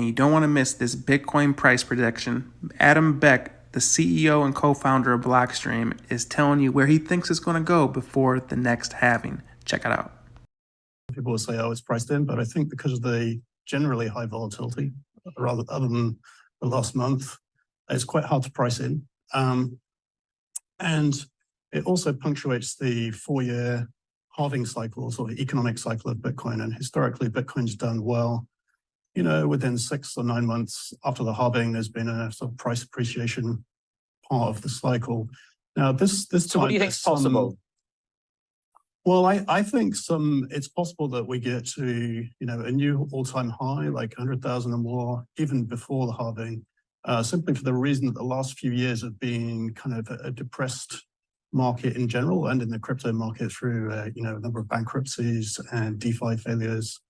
you don't want to miss this Bitcoin price prediction. Adam Beck, the CEO and co-founder of Blockstream, is telling you where he thinks it's going to go before the next halving. Check it out. People will say, oh, it's priced in, but I think because of the generally high volatility, rather other than the last month, it's quite hard to price in. And it also punctuates the 4-year halving cycle, or the economic cycle of Bitcoin. And historically, Bitcoin's done well. You know, within 6 or 9 months after the halving, there's been a sort of price appreciation part of the cycle. Now, this time, so what do you think is possible? Well, I think it's possible that we get to, a new all-time high, like 100,000 or more, even before the halving, simply for the reason that the last few years have been kind of a depressed market in general and in the crypto market through, a number of bankruptcies and DeFi failures.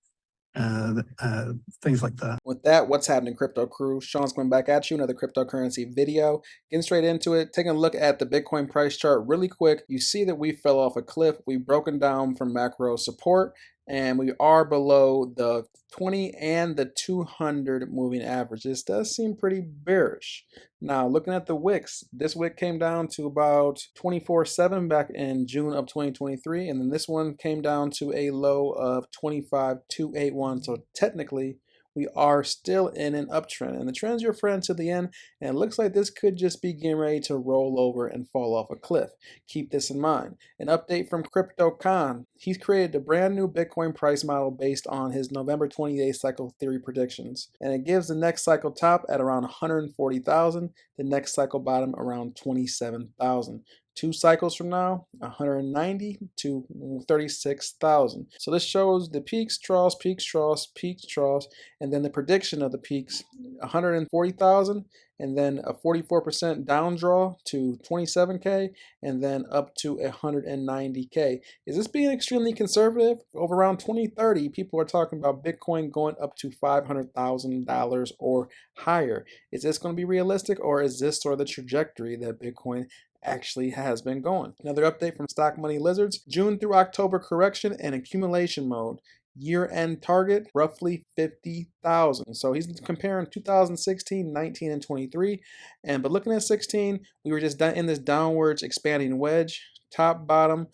Things like that. With that, what's happening, crypto crew? Sean's coming back at you, another cryptocurrency video. Getting straight into it, taking a look at the Bitcoin price chart really quick. You see that we fell off a cliff. We've broken down from macro support, and we are below the 20 and the 200 moving average. This does seem pretty bearish. Now, looking at the wicks, this wick came down to about 24.7 back in June of 2023, and then this one came down to a low of 25.281. So technically, we are still in an uptrend, and the trend's your friend to the end, and it looks like this could just be getting ready to roll over and fall off a cliff. Keep this in mind. An update from CryptoCon. He's created a brand new Bitcoin price model based on his November 28th cycle theory predictions, and it gives the next cycle top at around 140,000, the next cycle bottom around 27,000. 2 cycles from now, 190 to 36,000. So this shows the peaks, troughs, peaks, troughs, peaks, troughs, and then the prediction of the peaks, 140,000, and then a 44% down draw to 27K, and then up to 190K. Is this being extremely conservative? Over around 2030, people are talking about Bitcoin going up to $500,000 or higher. Is this going to be realistic, or is this sort of the trajectory that Bitcoin actually has been going? Another update from Stock Money Lizards. June through October correction and accumulation mode. Year-end target, roughly 50,000. So he's comparing 2016, 19, and 23. But looking at 16, we were just in this downwards expanding wedge. Top, bottom,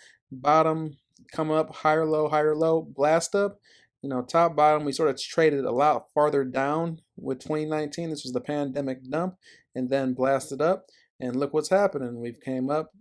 come up, higher, low, blast up. Top, bottom, we sort of traded a lot farther down with 2019. This was the pandemic dump, and then blasted up. And look what's happening. We've came up,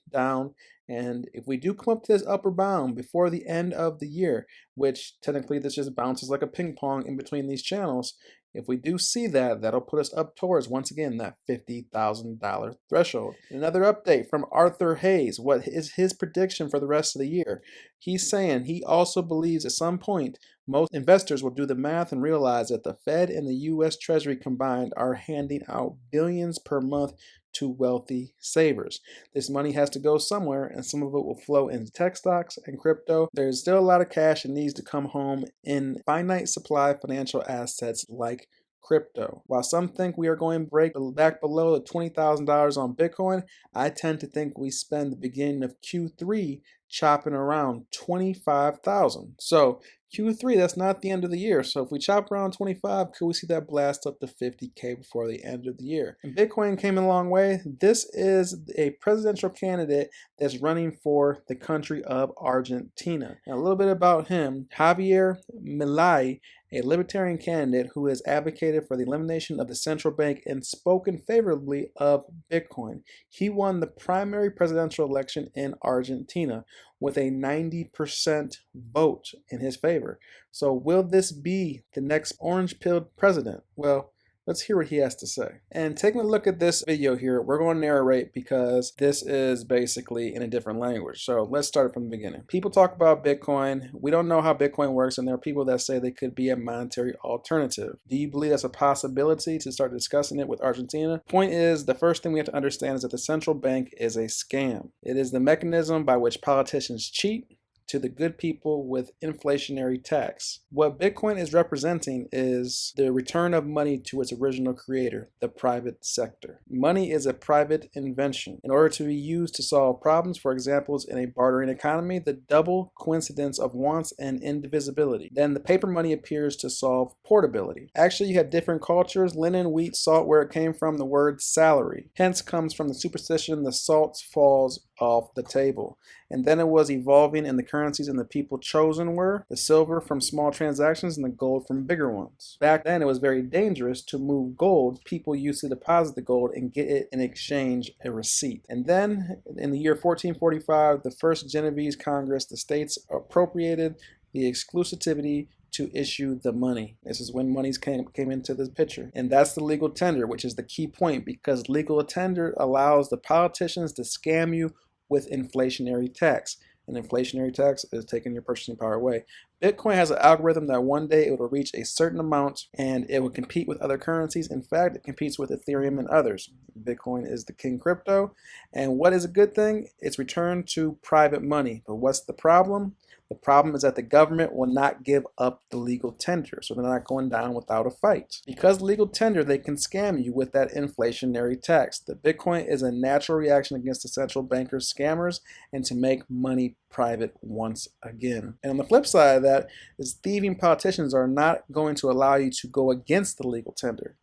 down, and if we do come up to this upper bound before the end of the year, which technically this just bounces like a ping pong in between these channels, if we do see that, that'll put us up towards, once again, that $50,000 threshold. Another update from Arthur Hayes. What is his prediction for the rest of the year? He's saying he also believes at some point most investors will do the math and realize that the Fed and the U.S. Treasury combined are handing out billions per month to wealthy savers. This money has to go somewhere, and some of it will flow into tech stocks and crypto. There's still a lot of cash that needs to come home in finite supply financial assets like crypto. While some think we are going to break back below the $20,000 on Bitcoin, I tend to think we spend the beginning of Q3 chopping around 25,000. So Q3, that's not the end of the year. So if we chop around 25, could we see that blast up to 50K before the end of the year? And Bitcoin came a long way. This is a presidential candidate that's running for the country of Argentina. Now, a little bit about him. Javier Milei, a libertarian candidate who has advocated for the elimination of the central bank and spoken favorably of Bitcoin. He won the primary presidential election in Argentina with a 90% vote in his favor. So will this be the next orange-pilled president? Well, let's hear what he has to say. And taking a look at this video here, we're going to narrate because this is basically in a different language. So let's start from the beginning. People talk about Bitcoin. We don't know how Bitcoin works, and there are people that say they could be a monetary alternative. Do you believe that's a possibility to start discussing it with Argentina? Point is, the first thing we have to understand is that the central bank is a scam. It is the mechanism by which politicians cheat to the good people with inflationary tax. What Bitcoin is representing is the return of money to its original creator, the private sector. Money is a private invention. In order to be used to solve problems, for example, in a bartering economy, the double coincidence of wants and indivisibility. Then the paper money appears to solve portability. Actually, you had different cultures, linen, wheat, salt, where it came from, the word salary. Hence comes from the superstition, the salt falls off the table. And then it was evolving in the currencies, and the people chosen were the silver from small transactions and the gold from bigger ones. Back then, it was very dangerous to move gold. People used to deposit the gold and get it in exchange a receipt. And then in the year 1445, the first Genovese Congress, the states appropriated the exclusivity to issue the money. This is when monies came into this picture. And that's the legal tender, which is the key point, because legal tender allows the politicians to scam you with inflationary tax. And inflationary tax is taking your purchasing power away. Bitcoin has an algorithm that one day it will reach a certain amount and it will compete with other currencies. In fact, it competes with Ethereum and others. Bitcoin is the king crypto. And what is a good thing? It's returned to private money. But what's the problem? The problem is that the government will not give up the legal tender, so they're not going down without a fight. Because legal tender, they can scam you with that inflationary tax. The Bitcoin is a natural reaction against the central bankers' scammers and to make money private once again. And on the flip side of that is thieving politicians are not going to allow you to go against the legal tender.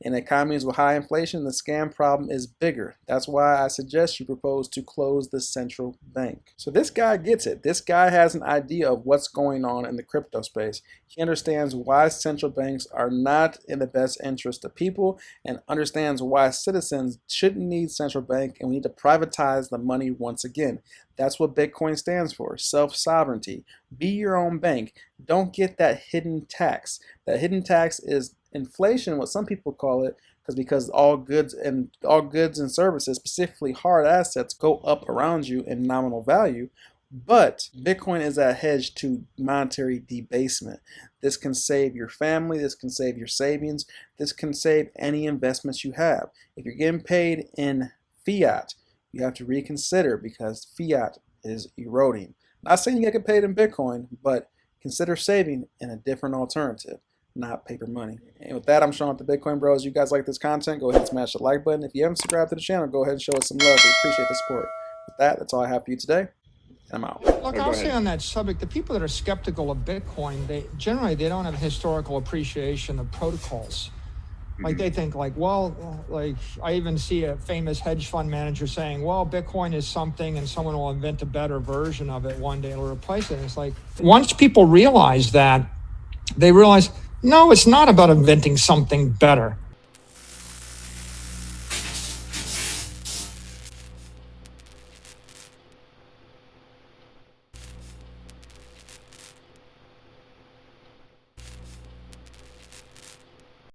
In economies with high inflation, the scam problem is bigger. That's why I suggest you propose to close the central bank. So this guy gets it. This guy has an idea of what's going on in the crypto space. He understands why central banks are not in the best interest of people and understands why citizens shouldn't need central bank and we need to privatize the money once again. That's what Bitcoin stands for, self-sovereignty. Be your own bank. Don't get that hidden tax. That hidden tax is inflation, what some people call it, because all goods and services, specifically hard assets, go up around you in nominal value. But Bitcoin is a hedge to monetary debasement. This can save your family, this can save your savings, this can save any investments you have. If you're getting paid in fiat, you have to reconsider because fiat is eroding. Not saying you get paid in Bitcoin, but consider saving in a different alternative, not paper money. And with that, I'm Sean with the Bitcoin Bros. You guys like this content, go ahead and smash the like button. If you haven't subscribed to the channel, go ahead and show us some love. We appreciate the support. With that, that's all I have for you today. I'm out. Look, I'll say on that subject, the people that are skeptical of Bitcoin, they don't have historical appreciation of protocols. Like they think like, well, like I even see a famous hedge fund manager saying, well, Bitcoin is something and someone will invent a better version of it one day, it'll replace it. And it's like, once people realize that, they realize, no, it's not about inventing something better.